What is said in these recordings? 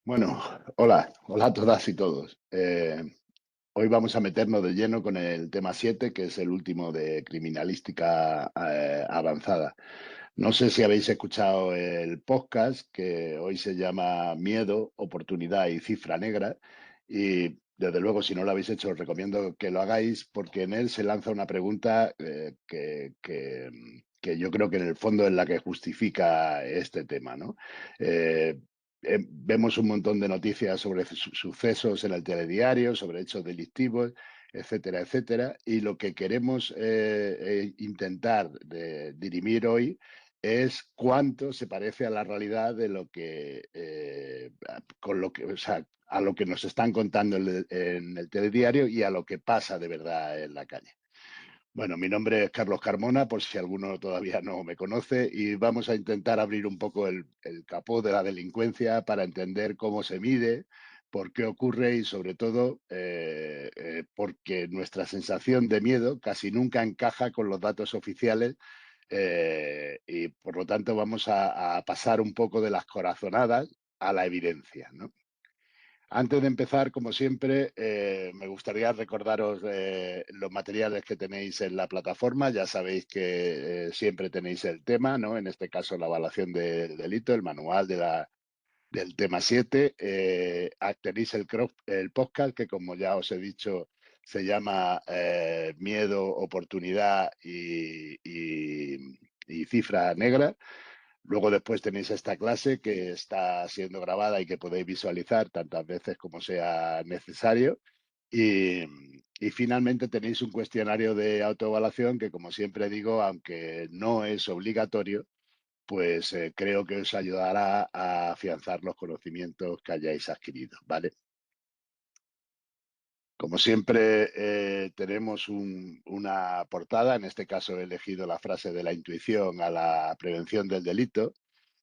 Bueno, hola a todas y todos. Hoy vamos a meternos de lleno con el tema 7, que es el último de criminalística avanzada. No sé si habéis escuchado el podcast, que hoy se llama Miedo, Oportunidad y Cifra Negra. Y desde luego, si no lo habéis hecho, os recomiendo que lo hagáis, porque en él se lanza una pregunta que yo creo que en el fondo es la que justifica este tema, ¿no? Eh, Vemos un montón de noticias sobre sucesos en el telediario, sobre hechos delictivos, etcétera, etcétera. Y lo que queremos intentar dirimir hoy es cuánto se parece a la realidad de lo que, con lo que, o sea, a lo que nos están contando en el telediario y a lo que pasa de verdad en la calle. Bueno, mi nombre es Carlos Carmona, por si alguno todavía no me conoce, y vamos a intentar abrir un poco el capó de la delincuencia para entender cómo se mide, por qué ocurre y sobre todo porque nuestra sensación de miedo casi nunca encaja con los datos oficiales y por lo tanto vamos a pasar un poco de las corazonadas a la evidencia, ¿no? Antes de empezar, como siempre, me gustaría recordaros los materiales que tenéis en la plataforma. Ya sabéis que siempre tenéis el tema, ¿no? En este caso, la evaluación del delito, el manual del tema 7. Tenéis el podcast que, como ya os he dicho, se llama Miedo, Oportunidad y Cifra Negra. Luego después tenéis esta clase que está siendo grabada y que podéis visualizar tantas veces como sea necesario. Y, y finalmente tenéis un cuestionario de autoevaluación que, como siempre digo, aunque no es obligatorio, pues creo que os ayudará a afianzar los conocimientos que hayáis adquirido, ¿vale? Como siempre, tenemos una portada. En este caso he elegido la frase de la intuición a la prevención del delito.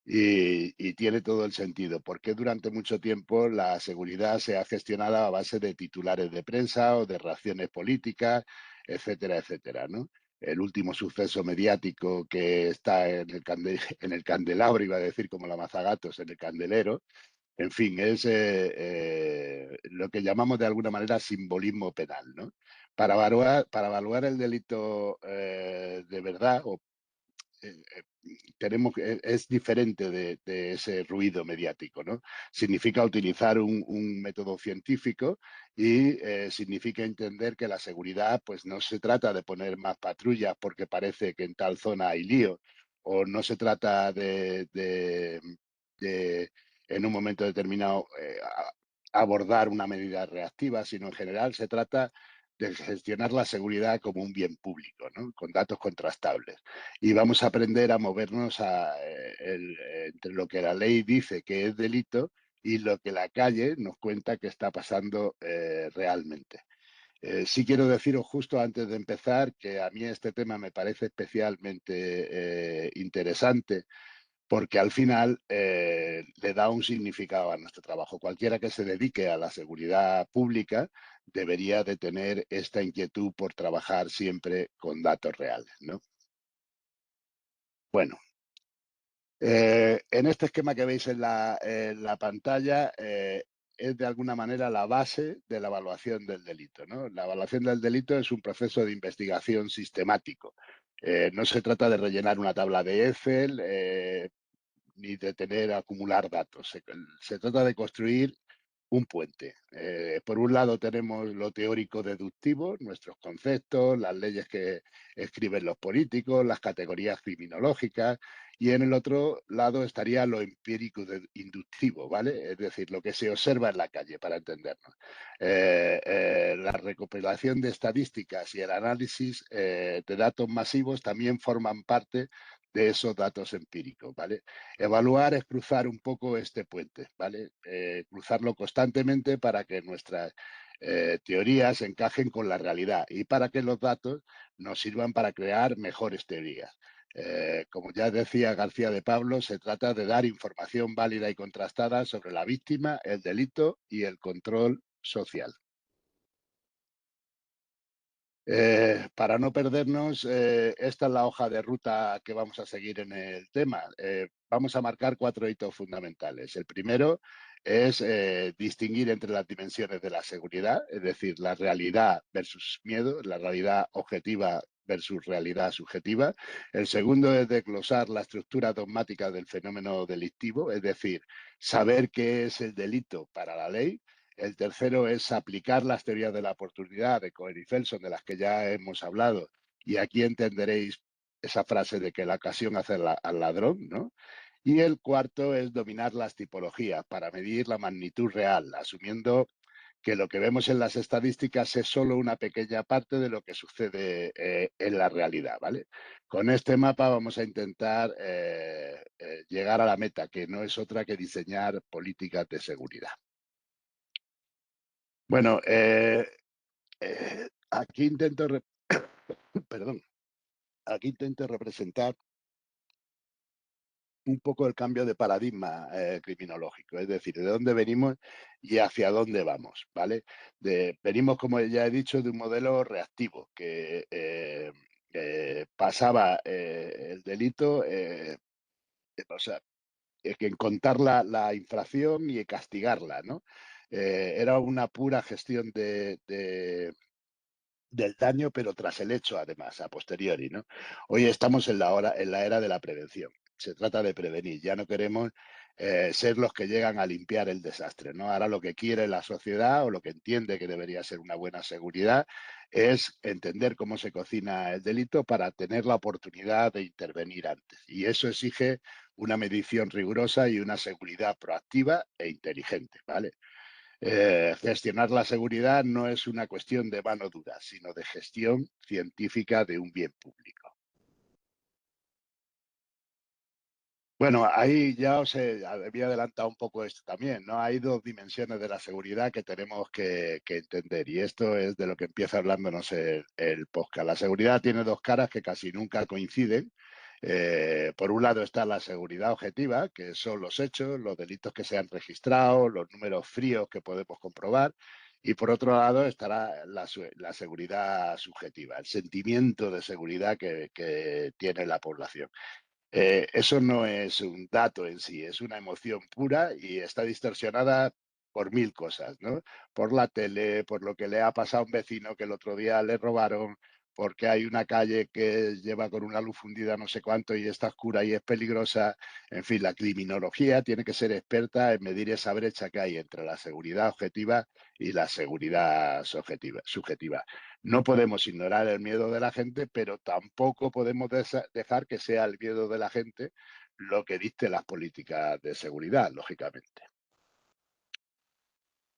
Y tiene todo el sentido, porque durante mucho tiempo la seguridad se ha gestionado a base de titulares de prensa o de reacciones políticas, etcétera, etcétera, ¿no? El último suceso mediático que está en el candelabro, iba a decir como la mazagatos, en el candelero, en fin, es lo que llamamos de alguna manera simbolismo penal, ¿no? Para evaluar el delito de verdad o eh, eh, es diferente de ese ruido mediático, ¿no? Significa utilizar un método científico y significa entender que la seguridad, pues no se trata de poner más patrullas porque parece que en tal zona hay lío, o no se trata de en un momento determinado abordar una medida reactiva, sino en general se trata de gestionar la seguridad como un bien público, ¿no? Con datos contrastables. Y vamos a aprender a movernos entre lo que la ley dice que es delito y lo que la calle nos cuenta que está pasando realmente. Sí quiero deciros justo antes de empezar que a mí este tema me parece especialmente interesante porque al final le da un significado a nuestro trabajo. Cualquiera que se dedique a la seguridad pública debería de tener esta inquietud por trabajar siempre con datos reales, ¿no? Bueno, en este esquema que veis en la pantalla es de alguna manera la base de la evaluación del delito, ¿no? La evaluación del delito es un proceso de investigación sistemático. No se trata de rellenar una tabla de Excel ni de acumular datos. Se trata de construir un puente. Por un lado tenemos lo teórico deductivo, nuestros conceptos, las leyes que escriben los políticos, las categorías criminológicas, y en el otro lado estaría lo empírico inductivo, ¿vale? Es decir, lo que se observa en la calle, para entendernos. La recopilación de estadísticas y el análisis de datos masivos también forman parte de esos datos empíricos, ¿vale? Evaluar es cruzar un poco este puente, ¿vale? Cruzarlo constantemente para que nuestras teorías encajen con la realidad y para que los datos nos sirvan para crear mejores teorías. Como ya decía García de Pablo, se trata de dar información válida y contrastada sobre la víctima, el delito y el control social. Para no perdernos, esta es la hoja de ruta que vamos a seguir en el tema. Vamos a marcar 4 hitos fundamentales. El primero es distinguir entre las dimensiones de la seguridad, es decir, la realidad versus miedo, la realidad objetiva versus realidad subjetiva. El segundo es desglosar la estructura dogmática del fenómeno delictivo, es decir, saber qué es el delito para la ley. El tercero es aplicar las teorías de la oportunidad de Cohen y Felson, de las que ya hemos hablado, y aquí entenderéis esa frase de que la ocasión hace al ladrón, ¿no? Y el cuarto es dominar las tipologías para medir la magnitud real, asumiendo que lo que vemos en las estadísticas es solo una pequeña parte de lo que sucede en la realidad, ¿vale? Con este mapa vamos a intentar llegar a la meta, que no es otra que diseñar políticas de seguridad. Bueno, aquí intento, perdón, aquí intento representar un poco el cambio de paradigma criminológico, es decir, de dónde venimos y hacia dónde vamos, ¿vale? Venimos, como ya he dicho, de un modelo reactivo que pasaba el delito, o sea, que en contar la infracción y castigarla, ¿no? Era una pura gestión del daño, pero tras el hecho, además, a posteriori, ¿no? Hoy estamos en la era de la prevención. Se trata de prevenir. Ya no queremos ser los que llegan a limpiar el desastre, ¿no? Ahora lo que quiere la sociedad o lo que entiende que debería ser una buena seguridad es entender cómo se cocina el delito para tener la oportunidad de intervenir antes. Y eso exige una medición rigurosa y una seguridad proactiva e inteligente, ¿vale? Gestionar la seguridad no es una cuestión de mano dura, sino de gestión científica de un bien público. Bueno, ahí ya había adelantado un poco esto también, ¿no? Hay dos dimensiones de la seguridad que tenemos que entender y esto es de lo que empieza hablándonos el podcast. La seguridad tiene dos caras que casi nunca coinciden. Por un lado está la seguridad objetiva, que son los hechos, los delitos que se han registrado, los números fríos que podemos comprobar. Y por otro lado estará la seguridad subjetiva, el sentimiento de seguridad que tiene la población. Eso no es un dato en sí, es una emoción pura y está distorsionada por mil cosas, ¿no? Por la tele, por lo que le ha pasado a un vecino que el otro día le robaron, porque hay una calle que lleva con una luz fundida no sé cuánto y está oscura y es peligrosa. En fin, la criminología tiene que ser experta en medir esa brecha que hay entre la seguridad objetiva y la seguridad subjetiva. No podemos ignorar el miedo de la gente, pero tampoco podemos dejar que sea el miedo de la gente lo que dicte las políticas de seguridad, lógicamente.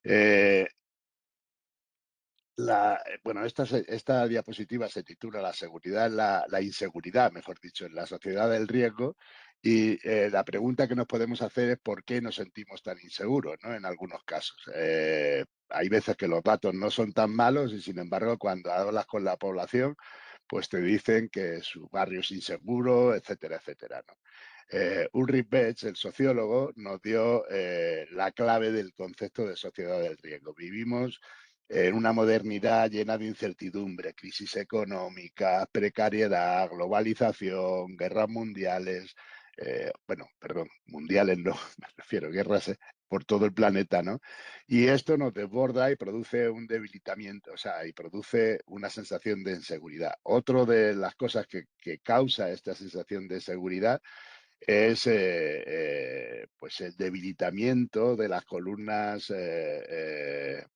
Eh, bueno, esta diapositiva se titula La seguridad, la inseguridad, mejor dicho, en la sociedad del riesgo. Y la pregunta que nos podemos hacer es por qué nos sentimos tan inseguros, ¿no? En algunos casos. Hay veces que los datos no son tan malos y, sin embargo, cuando hablas con la población, pues te dicen que su barrio es inseguro, etcétera, etcétera, ¿no? Ulrich Betz, el sociólogo, nos dio la clave del concepto de sociedad del riesgo. Vivimos en una modernidad llena de incertidumbre, crisis económica, precariedad, globalización, guerras mundiales, bueno, perdón, mundiales no, me refiero a guerras por todo el planeta, ¿no? Y esto nos desborda y produce un debilitamiento, o sea, y produce una sensación de inseguridad. Otro de las cosas que causa esta sensación de seguridad es pues el debilitamiento de las columnas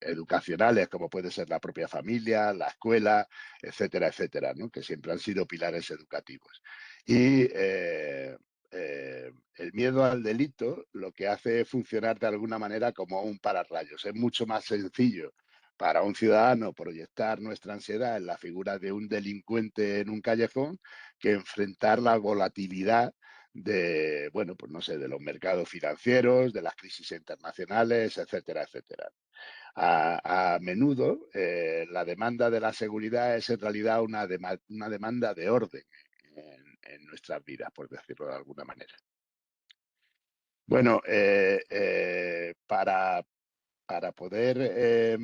educacionales, como puede ser la propia familia, la escuela, etcétera, etcétera, ¿no? Que siempre han sido pilares educativos. Y el miedo al delito lo que hace es funcionar de alguna manera como un pararrayos. Es mucho más sencillo para un ciudadano proyectar nuestra ansiedad en la figura de un delincuente en un callejón que enfrentar la volatilidad de, bueno, pues no sé, de los mercados financieros, de las crisis internacionales, etcétera, etcétera. A menudo la demanda de la seguridad es en realidad una demanda de orden en nuestras vidas, por decirlo de alguna manera. Bueno, para poder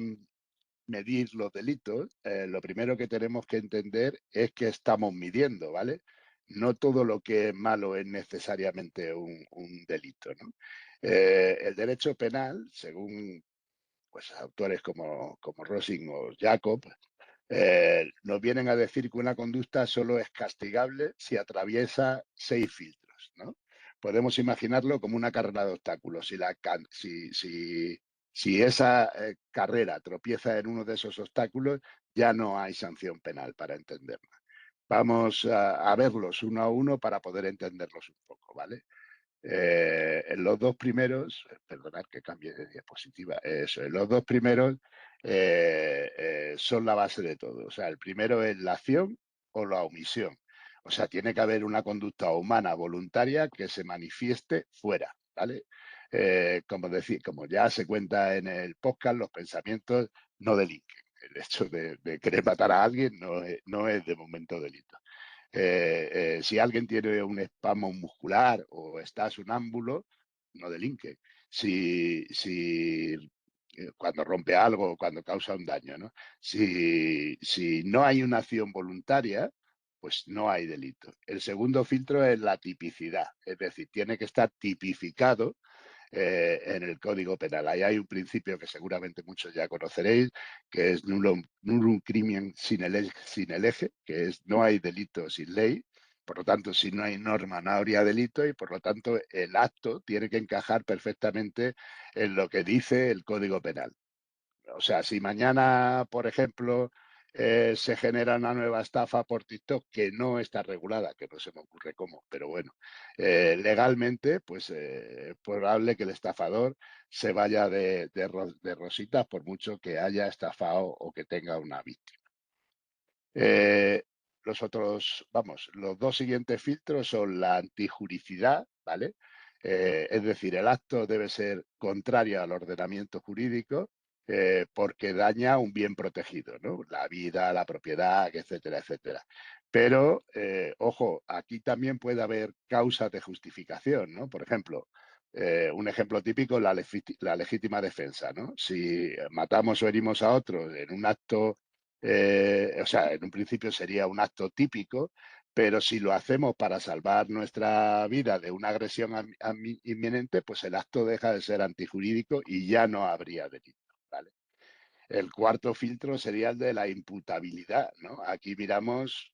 medir los delitos, lo primero que tenemos que entender es que estamos midiendo, ¿vale? no todo lo que es malo es necesariamente un delito, ¿no? El derecho penal, según pues, autores como Rosing o Jacob, nos vienen a decir que una conducta solo es castigable si atraviesa 6 filtros, ¿no? Podemos imaginarlo como una carrera de obstáculos. Si esa carrera tropieza en uno de esos obstáculos, ya no hay sanción penal para entenderla. Vamos a verlos uno a uno para poder entenderlos un poco, ¿vale? En los dos primeros, perdonad que cambie de diapositiva, eso, en los dos primeros son la base de todo. O sea, el primero es la acción o la omisión. O sea, tiene que haber una conducta humana voluntaria que se manifieste fuera, ¿vale? Como ya se cuenta en el podcast, los pensamientos no delinquen. El hecho de querer matar a alguien no es de momento delito. Si alguien tiene un espasmo muscular o está sonámbulo, no delinque. Cuando rompe algo o cuando causa un daño, ¿no? Si no hay una acción voluntaria, pues no hay delito. El segundo filtro es la tipicidad, es decir, tiene que estar tipificado en el Código Penal. Ahí hay un principio que seguramente muchos ya conoceréis, que es nullum crimen sin el eje, que es no hay delito sin ley. Por lo tanto, si no hay norma, no habría delito y, por lo tanto, el acto tiene que encajar perfectamente en lo que dice el Código Penal. O sea, si mañana, por ejemplo, se genera una nueva estafa por TikTok que no está regulada, que no se me ocurre cómo, pero bueno, legalmente, pues es probable que el estafador se vaya de rositas por mucho que haya estafado o que tenga una víctima. Eh, los dos siguientes filtros son la antijuricidad, ¿vale? Es decir, el acto debe ser contrario al ordenamiento jurídico porque daña un bien protegido, ¿no? La vida, la propiedad, etcétera, etcétera. Pero, ojo, aquí también puede haber causas de justificación, ¿no? Por ejemplo, un ejemplo típico, la legítima defensa, ¿no? Si matamos o herimos a otros en un acto o sea, en un principio sería un acto típico, pero si lo hacemos para salvar nuestra vida de una agresión inminente, pues el acto deja de ser antijurídico y ya no habría delito, ¿vale? El cuarto filtro sería el de la imputabilidad, ¿no? Aquí miramos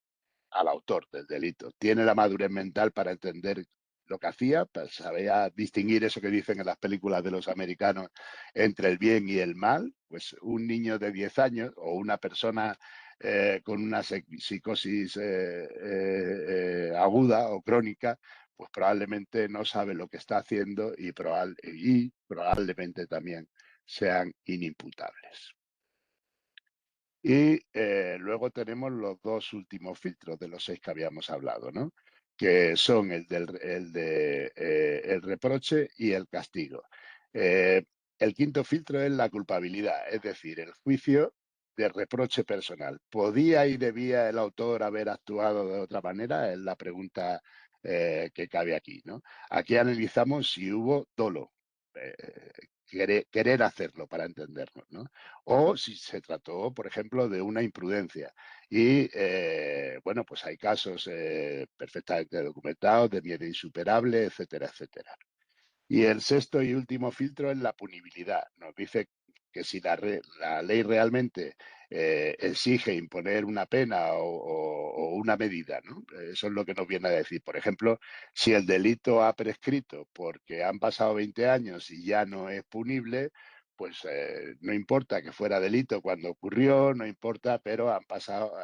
al autor del delito. Tiene la madurez mental para entender lo que hacía, para saber distinguir eso que dicen en las películas de los americanos entre el bien y el mal. Pues un niño de 10 años o una persona con una psicosis aguda o crónica, pues probablemente no sabe lo que está haciendo y probablemente también sean inimputables. Y luego tenemos los dos últimos filtros de los 6 que habíamos hablado, ¿no? Que son el reproche y el castigo. El quinto filtro es la culpabilidad, es decir, el juicio de reproche personal. ¿Podía y debía el autor haber actuado de otra manera? Es la pregunta que cabe aquí, ¿no? Aquí analizamos si hubo dolo, querer hacerlo para entendernos, ¿no? O si se trató, por ejemplo, de una imprudencia. Y, bueno, pues hay casos perfectamente documentados de miedo insuperable, etcétera, etcétera. Y el sexto y último filtro es la punibilidad. Nos dice que si la ley realmente exige imponer una pena o una medida, ¿no? Eso es lo que nos viene a decir. Por ejemplo, si el delito ha prescrito porque han pasado 20 años y ya no es punible, pues no importa que fuera delito cuando ocurrió, no importa, pero han pasado,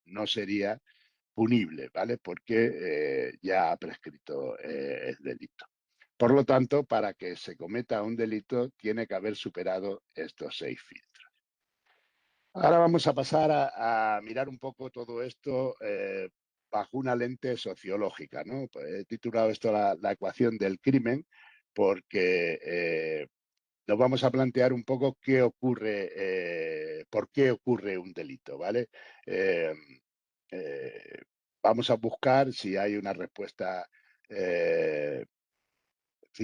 no sería punible, ¿vale? Porque ya ha prescrito el delito. Por lo tanto, para que se cometa un delito, tiene que haber superado estos 6 filtros. Ahora vamos a pasar a mirar un poco todo esto bajo una lente sociológica, ¿no? Pues he titulado esto la ecuación del crimen porque nos vamos a plantear un poco qué ocurre, por qué ocurre un delito, ¿vale? Eh, eh, Vamos a buscar si hay una respuesta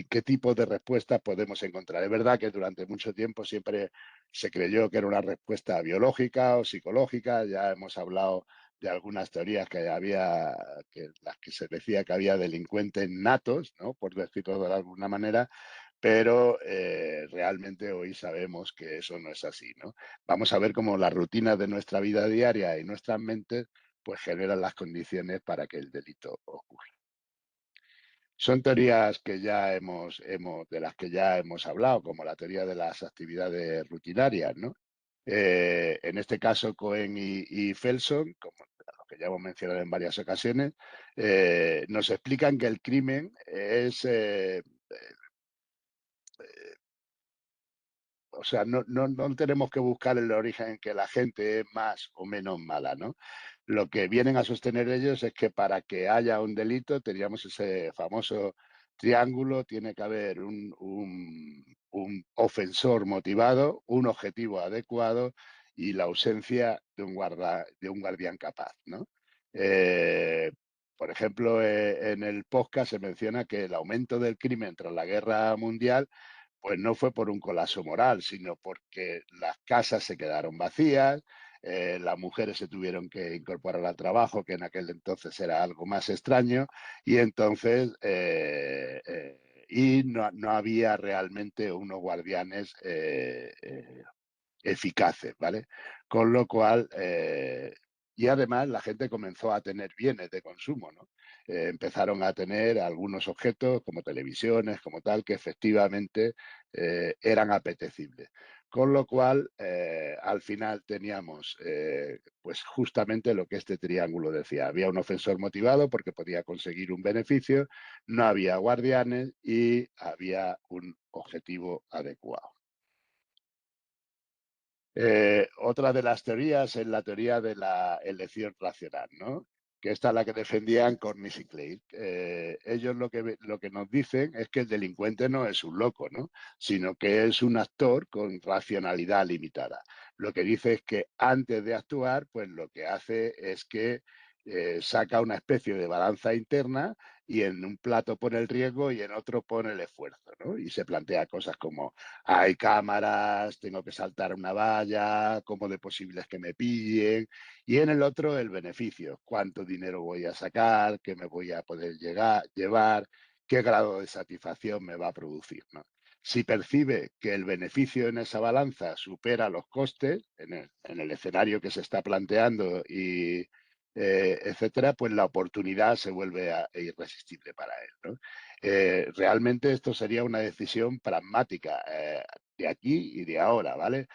qué tipo de respuesta podemos encontrar. Es verdad que durante mucho tiempo siempre se creyó que era una respuesta biológica o psicológica, ya hemos hablado de algunas teorías que había, que las que se decía que había delincuentes natos, ¿no? Por decirlo de alguna manera, pero realmente hoy sabemos que eso no es así, ¿no? Vamos a ver cómo las rutinas de nuestra vida diaria y nuestras mentes pues generan las condiciones para que el delito ocurra. Son teorías que ya de las que ya hemos hablado, como la teoría de las actividades rutinarias, ¿no? En este caso, Cohen y Felson, como a los que ya hemos mencionado en varias ocasiones, nos explican que el crimen es, o sea, no tenemos que buscar el origen en que la gente es más o menos mala, ¿no? Lo que vienen a sostener ellos es que para que haya un delito teníamos ese famoso triángulo, tiene que haber un ofensor motivado, un objetivo adecuado y la ausencia de de un guardián capaz, ¿no? Eh, por ejemplo, en el podcast se menciona que el aumento del crimen tras la guerra mundial pues no fue por un colapso moral, sino porque las casas se quedaron vacías, las mujeres se tuvieron que incorporar al trabajo, que en aquel entonces era algo más extraño, y entonces no había realmente unos guardianes eficaces, ¿vale? Con lo cual, y además la gente comenzó a tener bienes de consumo, ¿no? Empezaron a tener algunos objetos como televisiones, como tal, que efectivamente eran apetecibles. Con lo cual, al final teníamos, pues justamente lo que este triángulo decía. Había un ofensor motivado porque podía conseguir un beneficio, no había guardianes y había un objetivo adecuado. Otra de las teorías es la teoría de la elección racional, ¿no? Que esta es la que defendían Cornish y Clay. Ellos lo que nos dicen es que el delincuente no es un loco, ¿no? Sino que es un actor con racionalidad limitada. Lo que dice es que antes de actuar, pues lo que hace es que saca una especie de balanza interna y en un plato pone el riesgo y en otro pone el esfuerzo, ¿no? Y se plantea cosas como hay cámaras, tengo que saltar una valla, cómo de posible es que me pillen. Y en el otro, el beneficio, cuánto dinero voy a sacar, qué me voy a poder llevar, qué grado de satisfacción me va a producir, ¿no? Si percibe que el beneficio en esa balanza supera los costes en el escenario que se está planteando y etcétera, pues la oportunidad se vuelve irresistible para él, ¿no? Realmente esto sería una decisión pragmática de aquí y de ahora, ¿vale?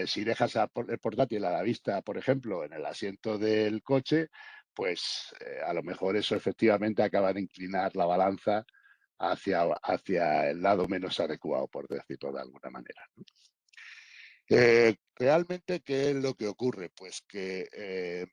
Si dejas el portátil a la vista, por ejemplo, en el asiento del coche, pues a lo mejor eso efectivamente acaba de inclinar la balanza hacia el lado menos adecuado, por decirlo de alguna manera, ¿no? Realmente, ¿qué es lo que ocurre? Pues que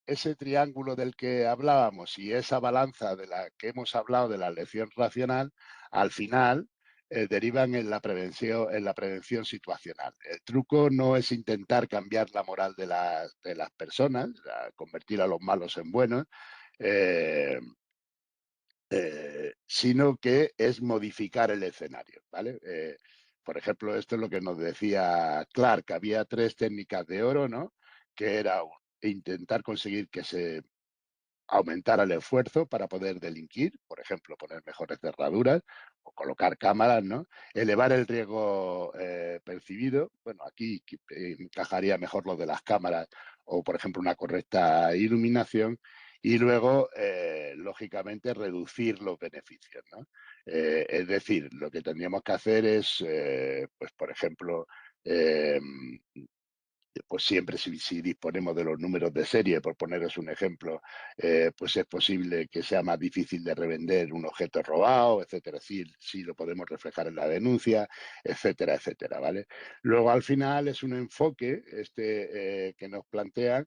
ese triángulo del que hablábamos y esa balanza de la que hemos hablado de la elección racional, al final derivan en la prevención situacional. El truco no es intentar cambiar la moral de las personas, convertir a los malos en buenos, eh, sino que es modificar el escenario, ¿vale? Por ejemplo, esto es lo que nos decía Clark, había tres técnicas de oro, ¿no? Que era intentar conseguir que se aumentar el esfuerzo para poder delinquir, por ejemplo, poner mejores cerraduras o colocar cámaras, ¿no? Elevar el riesgo percibido, bueno, aquí encajaría mejor lo de las cámaras o, por ejemplo, una correcta iluminación y luego, lógicamente, reducir los beneficios, ¿no? Es decir, lo que tendríamos que hacer es, pues, por ejemplo, em, pues siempre si disponemos de los números de serie, por poneros un ejemplo, pues es posible que sea más difícil de revender un objeto robado, etcétera. Sí lo podemos reflejar en la denuncia, etcétera, etcétera, ¿vale? Luego, al final, es un enfoque que nos plantean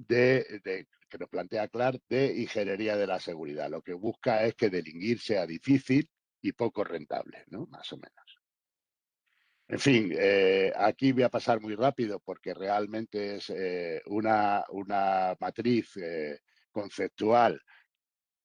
que nos plantea Clark de ingeniería de la seguridad. Lo que busca es que delinquir sea difícil y poco rentable, ¿no? Más o menos. En fin, aquí voy a pasar muy rápido porque realmente es una matriz conceptual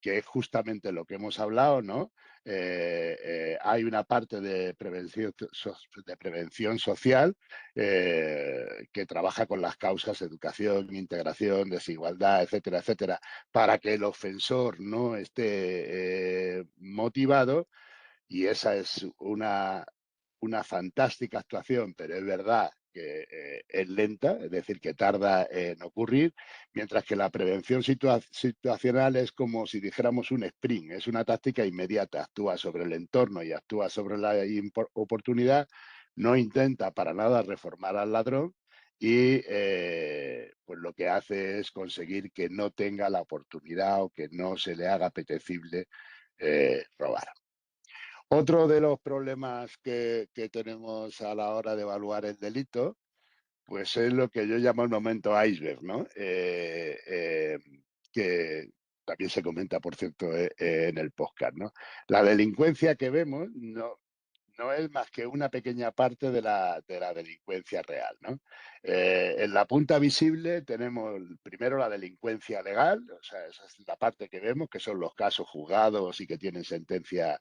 que es justamente lo que hemos hablado, ¿no? Hay una parte de prevención social que trabaja con las causas educación, integración, desigualdad, etcétera, etcétera, para que el ofensor no esté motivado, y esa es una fantástica actuación, pero es verdad que es lenta, es decir, que tarda en ocurrir, mientras que la prevención situacional es como si dijéramos un sprint, es una táctica inmediata, actúa sobre el entorno y actúa sobre la oportunidad, no intenta para nada reformar al ladrón y pues lo que hace es conseguir que no tenga la oportunidad o que no se le haga apetecible robar. Otro de los problemas que tenemos a la hora de evaluar el delito, pues es lo que yo llamo el momento iceberg, ¿no? Que también se comenta, por cierto, en el podcast, ¿no? La delincuencia que vemos no es más que una pequeña parte de la delincuencia real, ¿no? En la punta visible tenemos primero la delincuencia legal, o sea, esa es la parte que vemos, que son los casos juzgados y que tienen sentencia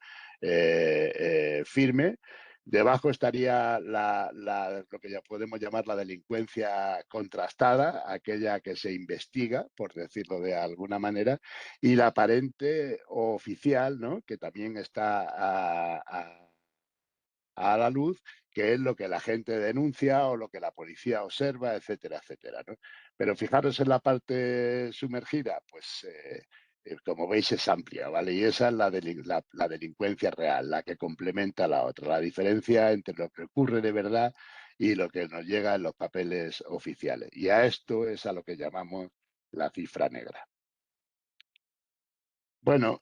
firme. Debajo estaría lo que ya podemos llamar la delincuencia contrastada, aquella que se investiga, por decirlo de alguna manera, y la aparente o oficial, ¿no? Que también está a la luz, que es lo que la gente denuncia o lo que la policía observa, etcétera, etcétera, ¿no? Pero fijaros en la parte sumergida, pues como veis es amplia, ¿vale? Y esa es la delincuencia real, la que complementa a la otra, la diferencia entre lo que ocurre de verdad y lo que nos llega en los papeles oficiales. Y a esto es a lo que llamamos la cifra negra. Bueno,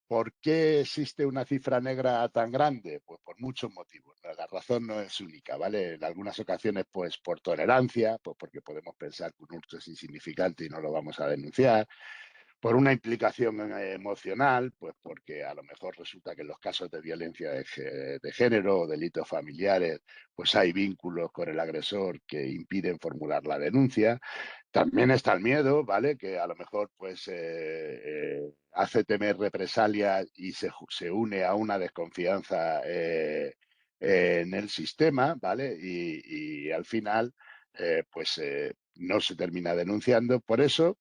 ¿por qué existe una cifra negra tan grande? Pues por muchos motivos. La razón no es única, ¿vale? En algunas ocasiones, pues por tolerancia, pues porque podemos pensar que un hurto es insignificante y no lo vamos a denunciar, por una implicación emocional, pues porque a lo mejor resulta que en los casos de violencia de género o delitos familiares, pues hay vínculos con el agresor que impiden formular la denuncia. También está el miedo, ¿vale? Que a lo mejor pues hace temer represalias y se une a una desconfianza en el sistema, ¿vale? Y al final pues no se termina denunciando. Por eso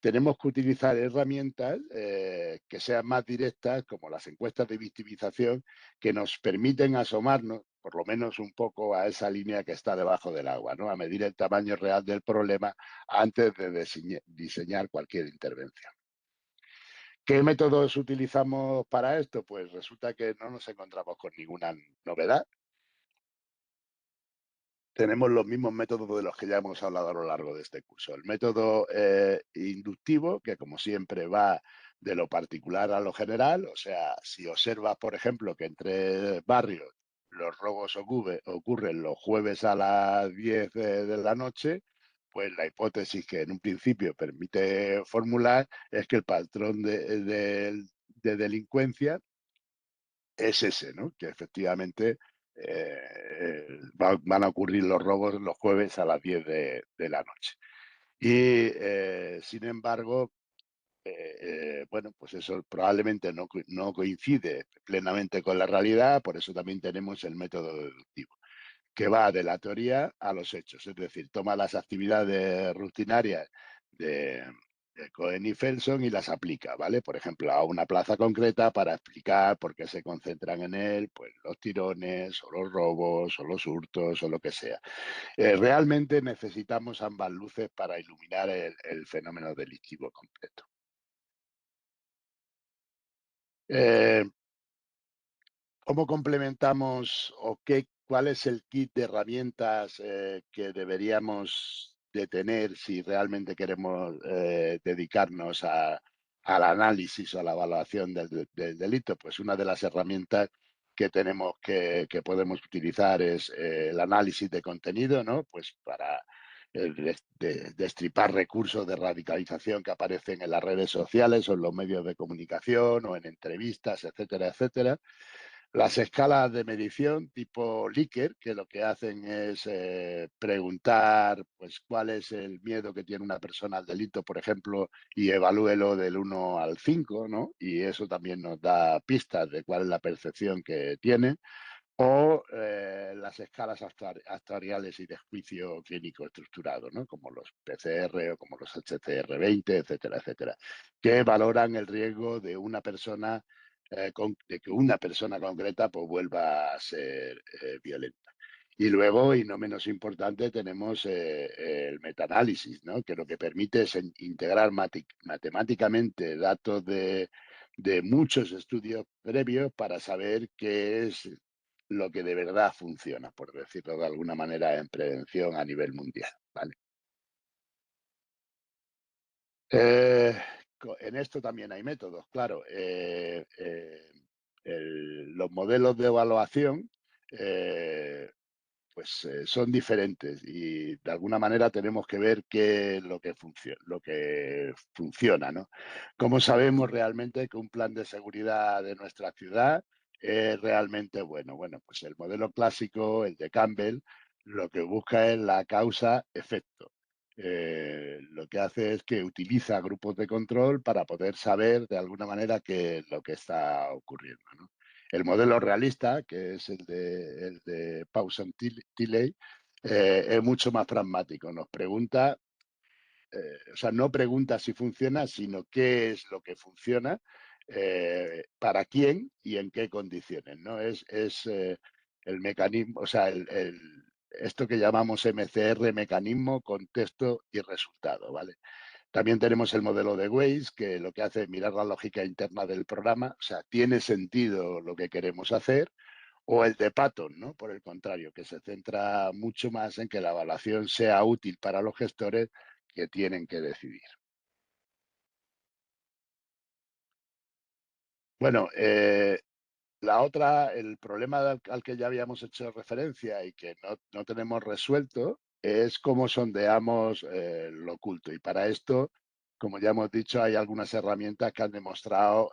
tenemos que utilizar herramientas que sean más directas, como las encuestas de victimización, que nos permiten asomarnos, por lo menos un poco, a esa línea que está debajo del agua, ¿no? A medir el tamaño real del problema antes de diseñar cualquier intervención. ¿Qué métodos utilizamos para esto? Pues resulta que no nos encontramos con ninguna novedad. Tenemos los mismos métodos de los que ya hemos hablado a lo largo de este curso. El método inductivo, que como siempre va de lo particular a lo general, o sea, si observas, por ejemplo, que entre barrios los robos ocurren los jueves a las 10 de la noche, pues la hipótesis que en un principio permite formular es que el patrón de delincuencia es ese, ¿no? Que efectivamente van a ocurrir los robos los jueves a las 10 de la noche. Y, sin embargo, bueno, pues eso probablemente no coincide plenamente con la realidad, por eso también tenemos el método deductivo, que va de la teoría a los hechos, es decir, toma las actividades rutinarias de, de Cohen y Felson y las aplica, ¿vale? Por ejemplo, a una plaza concreta para explicar por qué se concentran en él, pues los tirones o los robos o los hurtos o lo que sea. Realmente necesitamos ambas luces para iluminar el fenómeno delictivo completo. Eh, ¿Cómo complementamos o cuál es el kit de herramientas que deberíamos de tener si realmente queremos dedicarnos al análisis o a la evaluación del delito? Pues una de las herramientas que tenemos que podemos utilizar es el análisis de contenido, ¿no? Pues para destripar recursos de radicalización que aparecen en las redes sociales o en los medios de comunicación o en entrevistas, etcétera, etcétera. Las escalas de medición tipo Likert, que lo que hacen es preguntar pues, cuál es el miedo que tiene una persona al delito, por ejemplo, y evalúelo del 1 al 5, ¿no? Y eso también nos da pistas de cuál es la percepción que tiene. O las escalas actuariales y de juicio clínico estructurado, ¿no? Como los PCR o como los HCR20, etcétera, etcétera, que valoran el riesgo de una persona, de que una persona concreta pues, vuelva a ser violenta. Y luego, y no menos importante, tenemos el metaanálisis, ¿no? Que lo que permite es integrar matemáticamente datos de muchos estudios previos para saber qué es lo que de verdad funciona, por decirlo de alguna manera, en prevención a nivel mundial, ¿vale? Eh, en esto también hay métodos, claro. Los modelos de evaluación eh, pues son diferentes y de alguna manera tenemos que ver qué es lo que funciona, ¿no? ¿Cómo sabemos realmente que un plan de seguridad de nuestra ciudad es realmente bueno? Bueno, pues el modelo clásico, el de Campbell, lo que busca es la causa-efecto. Lo que hace es que utiliza grupos de control para poder saber de alguna manera qué es lo que está ocurriendo, ¿no? El modelo realista, que es el de Pawson Tilley, es mucho más pragmático. Nos pregunta, o sea, no pregunta si funciona, sino qué es lo que funciona, para quién y en qué condiciones, ¿no? Es el mecanismo, o sea, esto que llamamos MCR, mecanismo, contexto y resultado, ¿vale? También tenemos el modelo de Waze, que lo que hace es mirar la lógica interna del programa, o sea, tiene sentido lo que queremos hacer, o el de Patton, ¿no? Por el contrario, que se centra mucho más en que la evaluación sea útil para los gestores que tienen que decidir. Bueno, el problema al que ya habíamos hecho referencia y que no tenemos resuelto es cómo sondeamos lo oculto. Y para esto, como ya hemos dicho, hay algunas herramientas que han demostrado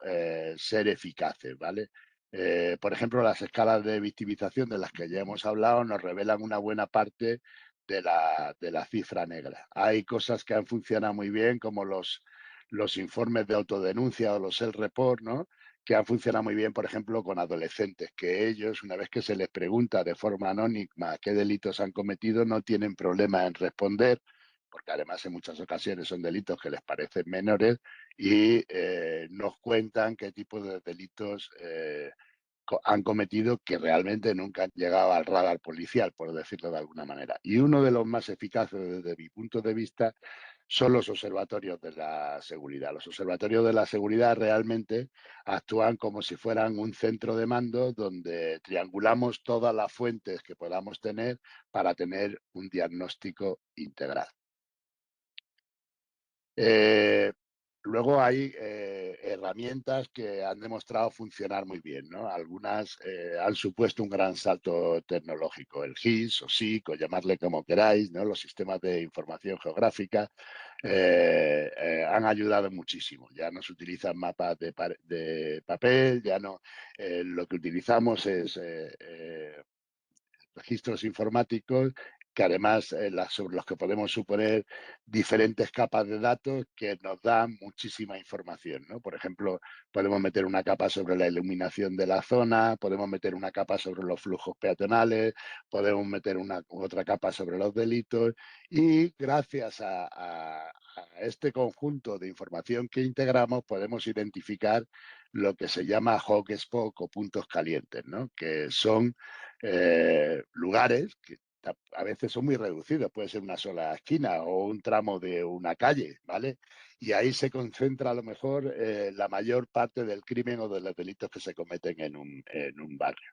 ser eficaces, ¿vale? Por ejemplo, las escalas de victimización de las que ya hemos hablado nos revelan una buena parte de la cifra negra. Hay cosas que han funcionado muy bien, como los informes de autodenuncia o los self-report, ¿no? Que han funcionado muy bien, por ejemplo, con adolescentes, que ellos, una vez que se les pregunta de forma anónima qué delitos han cometido, no tienen problema en responder, porque además en muchas ocasiones son delitos que les parecen menores y nos cuentan qué tipo de delitos han cometido que realmente nunca han llegado al radar policial, por decirlo de alguna manera. Y uno de los más eficaces desde mi punto de vista son los observatorios de la seguridad. Los observatorios de la seguridad realmente actúan como si fueran un centro de mando donde triangulamos todas las fuentes que podamos tener para tener un diagnóstico integral. Eh, Luego hay herramientas que han demostrado funcionar muy bien, ¿no? Algunas han supuesto un gran salto tecnológico, el GIS o SIC, o llamarle como queráis, ¿no? Los sistemas de información geográfica han ayudado muchísimo. Ya no se utilizan mapas de papel, ya no. Lo que utilizamos es registros informáticos que además sobre los que podemos suponer diferentes capas de datos que nos dan muchísima información, ¿no? Por ejemplo, podemos meter una capa sobre la iluminación de la zona, podemos meter una capa sobre los flujos peatonales, podemos meter otra capa sobre los delitos y gracias a este conjunto de información que integramos podemos identificar lo que se llama hotspot o puntos calientes, ¿no? Que son lugares que a veces son muy reducidos, puede ser una sola esquina o un tramo de una calle, ¿vale? Y ahí se concentra a lo mejor la mayor parte del crimen o de los delitos que se cometen en un barrio.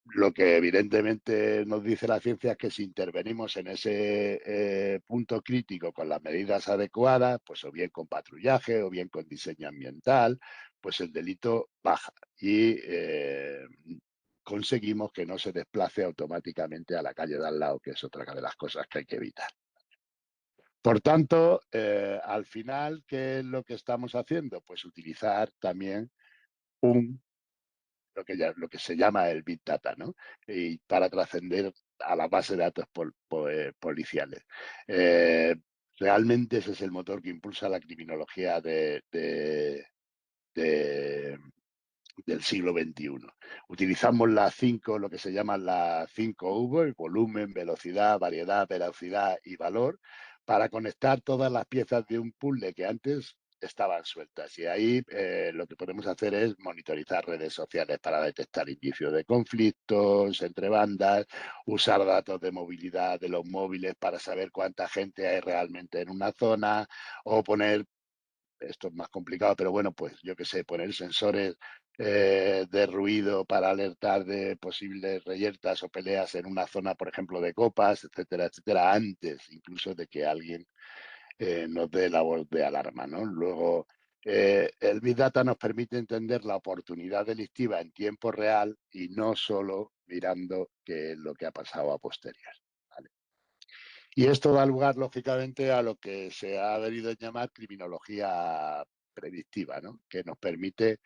Lo que evidentemente nos dice la ciencia es que si intervenimos en ese punto crítico con las medidas adecuadas, pues o bien con patrullaje o bien con diseño ambiental, pues el delito baja y conseguimos que no se desplace automáticamente a la calle de al lado, que es otra de las cosas que hay que evitar. Por tanto, al final, ¿qué es lo que estamos haciendo? Pues utilizar también un lo que se llama el Big Data, ¿no? Y para trascender a la base de datos policiales. Eh, Realmente ese es el motor que impulsa la criminología de- del siglo XXI. Utilizamos las cinco, lo que se llaman las cinco V, volumen, velocidad, variedad, veracidad y valor, para conectar todas las piezas de un puzzle que antes estaban sueltas. Y ahí lo que podemos hacer es monitorizar redes sociales para detectar indicios de conflictos entre bandas, usar datos de movilidad de los móviles para saber cuánta gente hay realmente en una zona, o poner, esto es más complicado, pero bueno, pues yo qué sé, poner sensores de ruido para alertar de posibles reyertas o peleas en una zona, por ejemplo, de copas, etcétera, etcétera, antes incluso de que alguien nos dé la voz de alarma, ¿no? Luego, el Big Data nos permite entender la oportunidad delictiva en tiempo real y no solo mirando qué es lo que ha pasado a posteriori. ¿Vale? Y esto da lugar, lógicamente, a lo que se ha venido a llamar criminología predictiva, ¿no? Que nos permite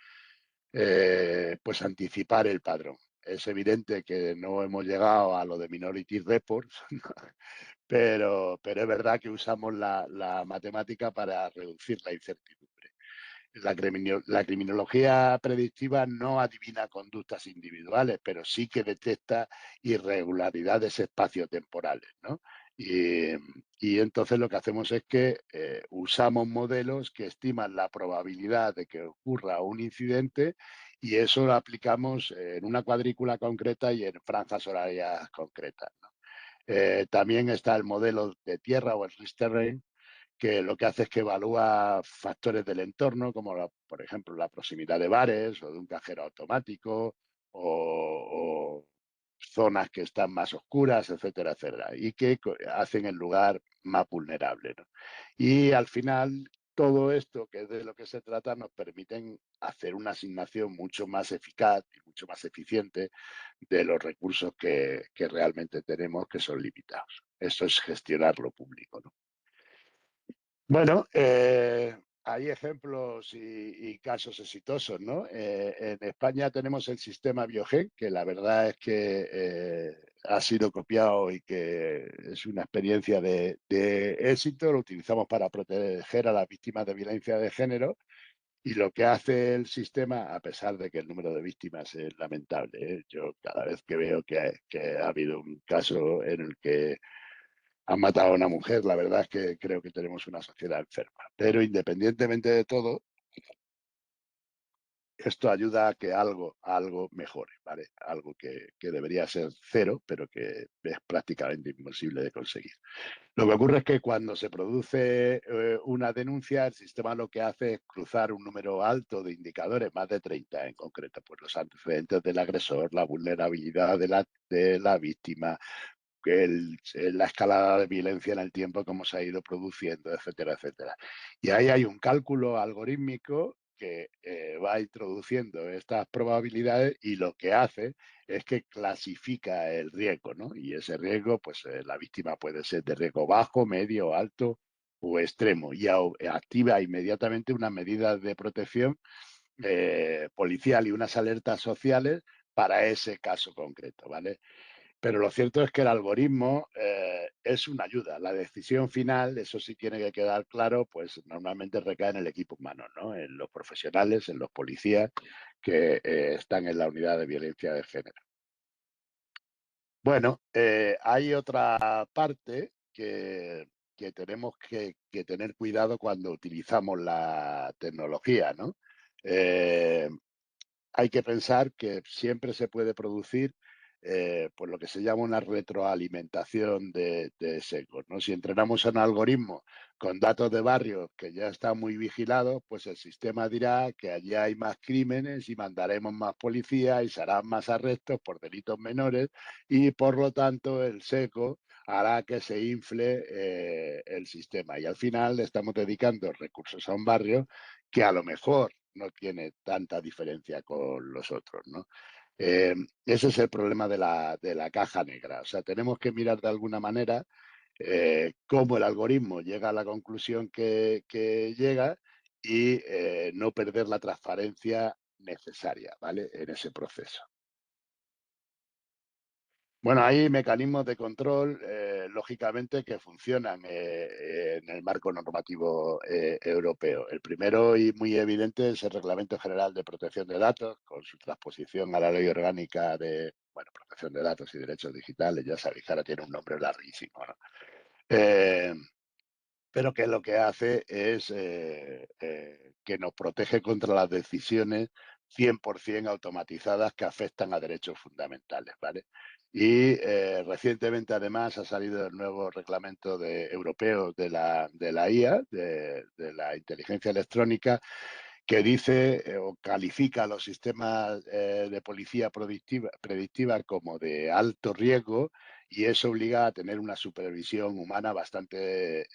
pues anticipar el padrón. Es evidente que no hemos llegado a lo de Minority Reports, pero es verdad que usamos la matemática para reducir la incertidumbre. La criminología predictiva no adivina conductas individuales, pero sí que detecta irregularidades espaciotemporales, ¿no? Y, y entonces lo que hacemos es que usamos modelos que estiman la probabilidad de que ocurra un incidente, y eso lo aplicamos en una cuadrícula concreta y en franjas horarias concretas, ¿no? También está el modelo de tierra o el risk terrain, que lo que hace es que evalúa factores del entorno, como por ejemplo la proximidad de bares o de un cajero automático, o zonas que están más oscuras, etcétera, etcétera, y que hacen el lugar más vulnerable, ¿no? Y al final, todo esto, que es de lo que se trata, nos permiten hacer una asignación mucho más eficaz y mucho más eficiente de los recursos que realmente tenemos, que son limitados. Eso es gestionar lo público, ¿no? Bueno, hay ejemplos y casos exitosos, ¿no? En España tenemos el sistema Biogen, que la verdad es que ha sido copiado y que es una experiencia de éxito. Lo utilizamos para proteger a las víctimas de violencia de género, y lo que hace el sistema, a pesar de que el número de víctimas es lamentable, ¿eh? Yo cada vez que veo que ha habido un caso en el que han matado a una mujer, la verdad es que creo que tenemos una sociedad enferma. Pero independientemente de todo, esto ayuda a que algo mejore, ¿vale? Algo que debería ser cero, pero que es prácticamente imposible de conseguir. Lo que ocurre es que cuando se produce una denuncia, el sistema lo que hace es cruzar un número alto de indicadores, más de 30 en concreto, pues los antecedentes del agresor, la vulnerabilidad de la víctima, la escalada de violencia en el tiempo, cómo se ha ido produciendo, etcétera, etcétera. Y ahí hay un cálculo algorítmico que va introduciendo estas probabilidades, y lo que hace es que clasifica el riesgo, ¿no? Y ese riesgo, pues la víctima puede ser de riesgo bajo, medio, alto o extremo, y activa inmediatamente unas medidas de protección policial y unas alertas sociales para ese caso concreto, ¿vale? Pero lo cierto es que el algoritmo es una ayuda. La decisión final, eso sí tiene que quedar claro, pues normalmente recae en el equipo humano, ¿no? En los profesionales, en los policías que están en la unidad de violencia de género. Bueno, hay otra parte que tenemos que tener cuidado cuando utilizamos la tecnología, ¿no? Eh, Hay que pensar que siempre se puede producir pues lo que se llama una retroalimentación de sesgos, ¿no? Si entrenamos a un algoritmo con datos de barrios que ya están muy vigilados, pues el sistema dirá que allí hay más crímenes y mandaremos más policías y se harán más arrestos por delitos menores, y por lo tanto el sesgo hará que se infle el sistema, y al final le estamos dedicando recursos a un barrio que a lo mejor no tiene tanta diferencia con los otros, ¿no? Ese es el problema de la caja negra. O sea, tenemos que mirar de alguna manera cómo el algoritmo llega a la conclusión que llega, y no perder la transparencia necesaria, ¿vale? En ese proceso. Bueno, hay mecanismos de control, lógicamente, que funcionan en el marco normativo europeo. El primero y muy evidente es el Reglamento General de Protección de Datos, con su transposición a la Ley Orgánica de, bueno, Protección de Datos y Derechos Digitales. Ya sabéis que ahora tiene un nombre larguísimo, ¿no? Eh, pero que lo que hace es que nos protege contra las decisiones 100% automatizadas que afectan a derechos fundamentales, ¿vale? Y recientemente, además, ha salido el nuevo reglamento europeo de la IA, de la inteligencia electrónica, que dice o califica los sistemas de policía predictiva como de alto riesgo, y eso obliga a tener una supervisión humana bastante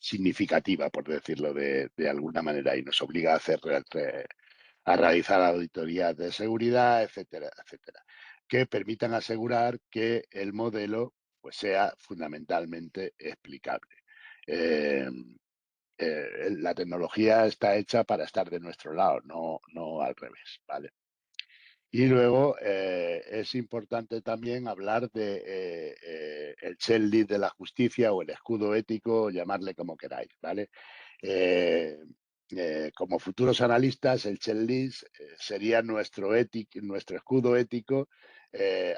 significativa, por decirlo de alguna manera, y nos obliga a a realizar auditorías de seguridad, etcétera, etcétera, que permitan asegurar que el modelo pues, sea fundamentalmente explicable. Eh, la tecnología está hecha para estar de nuestro lado, no al revés, ¿vale? Y luego es importante también hablar de el checklist de la justicia o el escudo ético, llamarle como queráis, ¿vale? Eh, como futuros analistas, el checklist sería nuestro escudo ético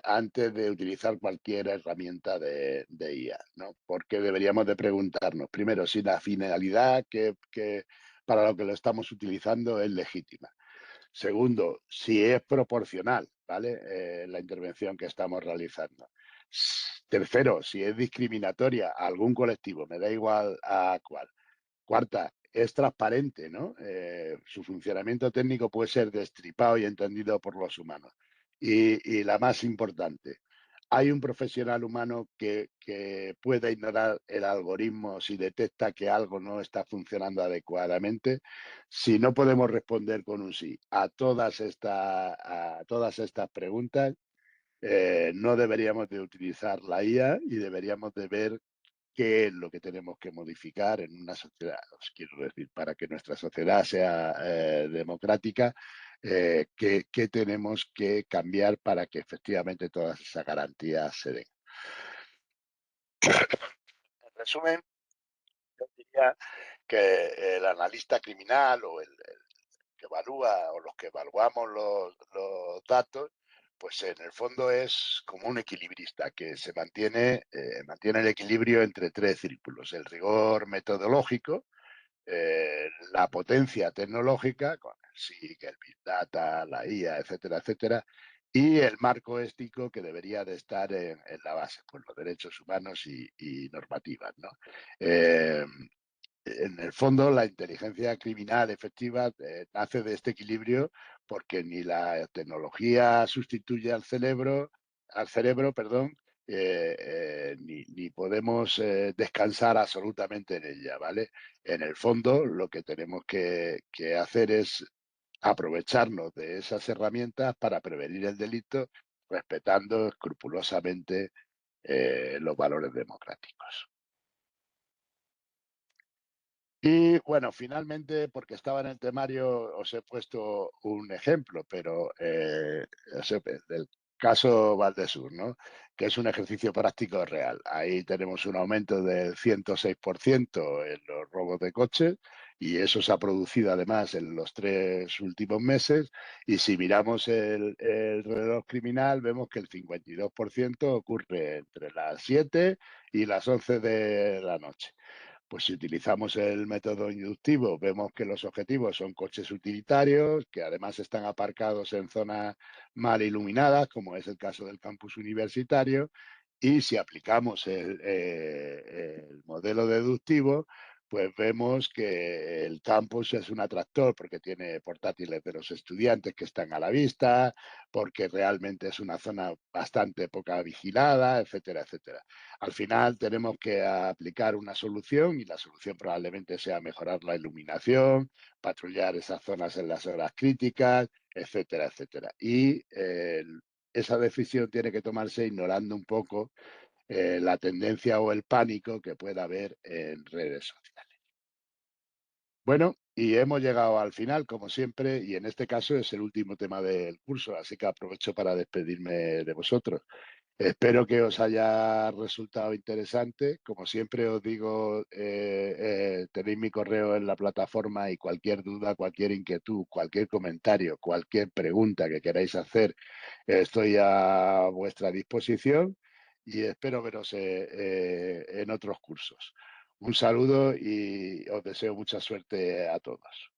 antes de utilizar cualquier herramienta de IA, ¿no? Porque deberíamos de preguntarnos, primero, si la finalidad para lo que lo estamos utilizando es legítima. Segundo, si es proporcional, ¿vale? La intervención que estamos realizando. Tercero, si es discriminatoria a algún colectivo, me da igual a cuál. Cuarta, es transparente, ¿no? Su funcionamiento técnico puede ser destripado y entendido por los humanos. Y la más importante, hay un profesional humano que pueda ignorar el algoritmo si detecta que algo no está funcionando adecuadamente. Si no podemos responder con un sí a todas estas preguntas, no deberíamos de utilizar la IA y deberíamos de ver qué es lo que tenemos que modificar en una sociedad. Os quiero decir, para que nuestra sociedad sea democrática, qué tenemos que cambiar para que efectivamente todas esas garantías se den. En resumen, yo diría que el analista criminal o el que evalúa o los que evaluamos los datos, pues en el fondo es como un equilibrista que mantiene el equilibrio entre tres círculos: el rigor metodológico, la potencia tecnológica, con el SIG, el Big Data, la IA, etcétera, etcétera, y el marco ético que debería de estar en la base, pues los derechos humanos y normativas, ¿no? Eh, en el fondo, la inteligencia criminal efectiva nace de este equilibrio, porque ni la tecnología sustituye al cerebro, perdón, ni podemos descansar absolutamente en ella, ¿vale? En el fondo, lo que tenemos que hacer es aprovecharnos de esas herramientas para prevenir el delito, respetando escrupulosamente los valores democráticos. Y bueno, finalmente, porque estaba en el temario, os he puesto un ejemplo, pero del caso Valdesur, ¿no? Que es un ejercicio práctico real. Ahí tenemos un aumento del 106% en los robos de coches, y eso se ha producido además en los 3 últimos meses. Y si miramos el reloj criminal, vemos que el 52% ocurre entre las 7 y las 11 de la noche. Pues si utilizamos el método inductivo, vemos que los objetivos son coches utilitarios, que además están aparcados en zonas mal iluminadas, como es el caso del campus universitario. Y si aplicamos el modelo deductivo, pues vemos que el campus es un atractor porque tiene portátiles de los estudiantes que están a la vista, porque realmente es una zona bastante poca vigilada, etcétera, etcétera. Al final tenemos que aplicar una solución, y la solución probablemente sea mejorar la iluminación, patrullar esas zonas en las horas críticas, etcétera, etcétera. Y esa decisión tiene que tomarse ignorando un poco la tendencia o el pánico que pueda haber en redes sociales. Bueno, y hemos llegado al final, como siempre, y en este caso es el último tema del curso, así que aprovecho para despedirme de vosotros. Espero que os haya resultado interesante. Como siempre os digo, tenéis mi correo en la plataforma y cualquier duda, cualquier inquietud, cualquier comentario, cualquier pregunta que queráis hacer, estoy a vuestra disposición y espero veros en otros cursos. Un saludo y os deseo mucha suerte a todos.